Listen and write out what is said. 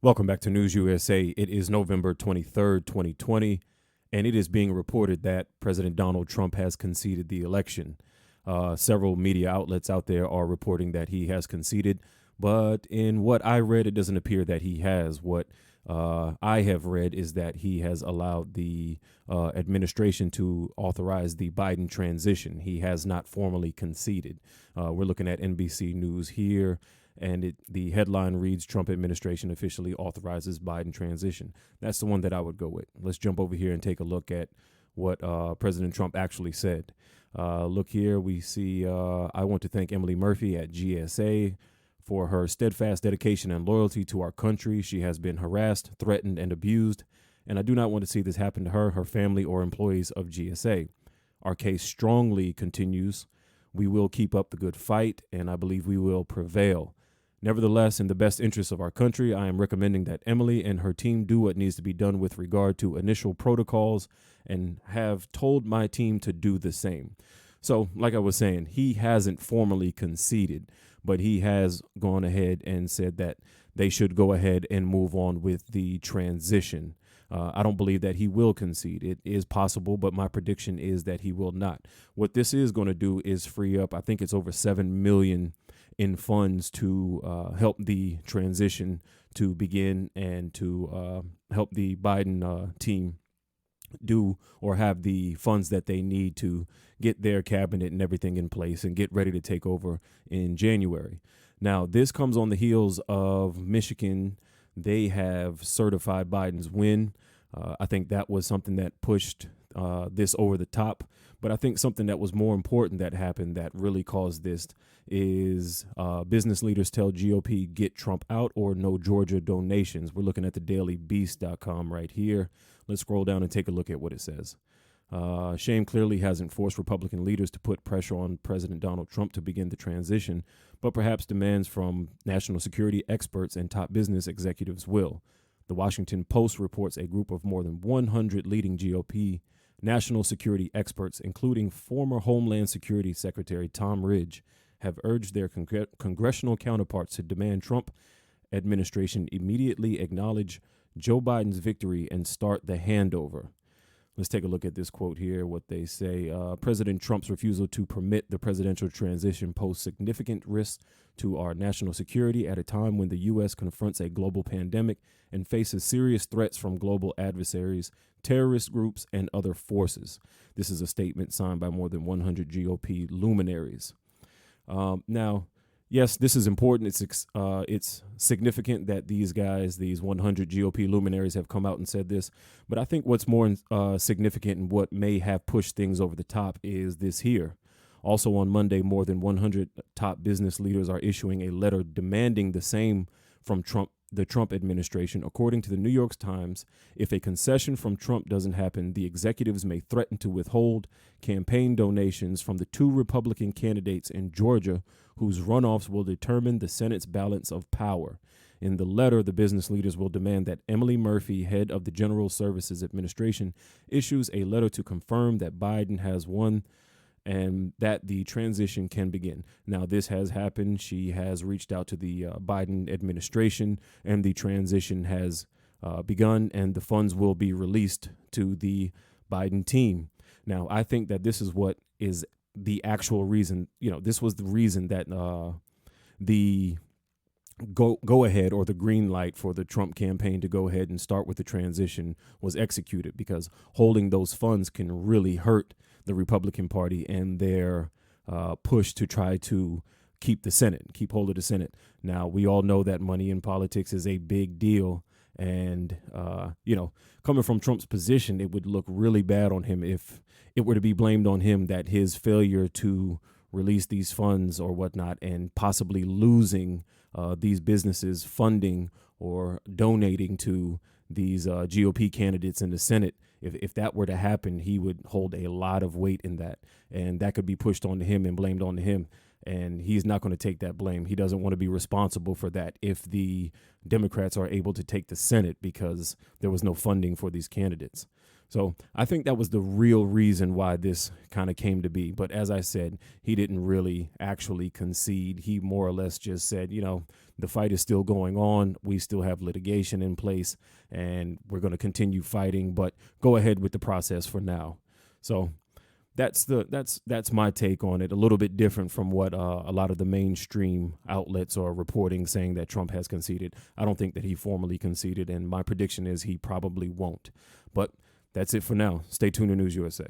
Welcome back to News USA. It is November 23rd, 2020, and it is being reported that President Donald Trump has conceded the election. Several media outlets out there are reporting that he has conceded, but in what I read, it doesn't appear that he has. What I have read is that he has allowed the administration to authorize the Biden transition. He has not formally conceded. We're looking at NBC News here, and the headline reads, Trump administration officially authorizes Biden transition. That's the one that I would go with. Let's jump over here and take a look at what President Trump actually said. Look here, we see, I want to thank Emily Murphy at GSA for her steadfast dedication and loyalty to our country. She has been harassed, threatened, and abused, and I do not want to see this happen to her, her family, or employees of GSA. Our case strongly continues. We will keep up the good fight, and I believe we will prevail. Nevertheless, in the best interest of our country, I am recommending that Emily and her team do what needs to be done with regard to initial protocols and have told my team to do the same. So, like I was saying, he hasn't formally conceded, but he has gone ahead and said that they should go ahead and move on with the transition. I don't believe that he will concede. It is possible, but my prediction is that he will not. What this is going to do is free up, I think it's over $7 million in funds to help the transition to begin and to help the Biden team do or have the funds that they need to get their cabinet and everything in place and get ready to take over in January. Now, this comes on the heels of Michigan. They have certified Biden's win. I think that was something that pushed this over the top. But I think something that was more important that happened that really caused this is business leaders tell GOP get Trump out or no Georgia donations. We're looking at the dailybeast.com right here. Let's scroll down and take a look at what it says. Shame clearly hasn't forced Republican leaders to put pressure on President Donald Trump to begin the transition, but perhaps demands from national security experts and top business executives will. The Washington Post reports a group of more than 100 leading GOP national security experts, including former Homeland Security Secretary Tom Ridge, have urged their congressional counterparts to demand Trump administration immediately acknowledge Joe Biden's victory and start the handover. Let's take a look at this quote here, what they say. President Trump's refusal to permit the presidential transition poses significant risks to our national security at a time when the U.S. confronts a global pandemic and faces serious threats from global adversaries, terrorist groups, and other forces. This is a statement signed by more than 100 GOP luminaries. Now, yes, this is important. It's significant that these guys, these 100 GOP luminaries, have come out and said this. But I think what's more significant and what may have pushed things over the top is this here. Also on Monday, more than 100 top business leaders are issuing a letter demanding the same from the Trump administration. According to the New York Times, if a concession from Trump doesn't happen, the executives may threaten to withhold campaign donations from the two Republican candidates in Georgia whose runoffs will determine the Senate's balance of power. In the letter, the business leaders will demand that Emily Murphy, head of the General Services Administration, issues a letter to confirm that Biden has won and that the transition can begin. Now, this has happened. She has reached out to the Biden administration, and the transition has begun, and the funds will be released to the Biden team. Now, I think that this is what is the actual reason. This was the reason that the go ahead or the green light for the Trump campaign to go ahead and start with the transition was executed, because holding those funds can really hurt the Republican Party and their push to try to keep the Senate, keep hold of the Senate. Now, we all know that money in politics is a big deal. And, coming from Trump's position, it would look really bad on him if it were to be blamed on him that his failure to release these funds or whatnot, and possibly losing these businesses funding or donating to these GOP candidates in the Senate. If that were to happen, he would hold a lot of weight in that, and that could be pushed onto him and blamed onto him. And he's not going to take that blame. He doesn't want to be responsible for that if the Democrats are able to take the Senate, because there was no funding for these candidates. So I think that was the real reason why this kind of came to be. But as I said, he didn't really actually concede. He more or less just said, the fight is still going on. We still have litigation in place, and we're going to continue fighting, but go ahead with the process for now. So that's my take on it. A little bit different from what a lot of the mainstream outlets are reporting, saying that Trump has conceded. I don't think that he formally conceded, and my prediction is he probably won't. But that's it for now. Stay tuned to News USA.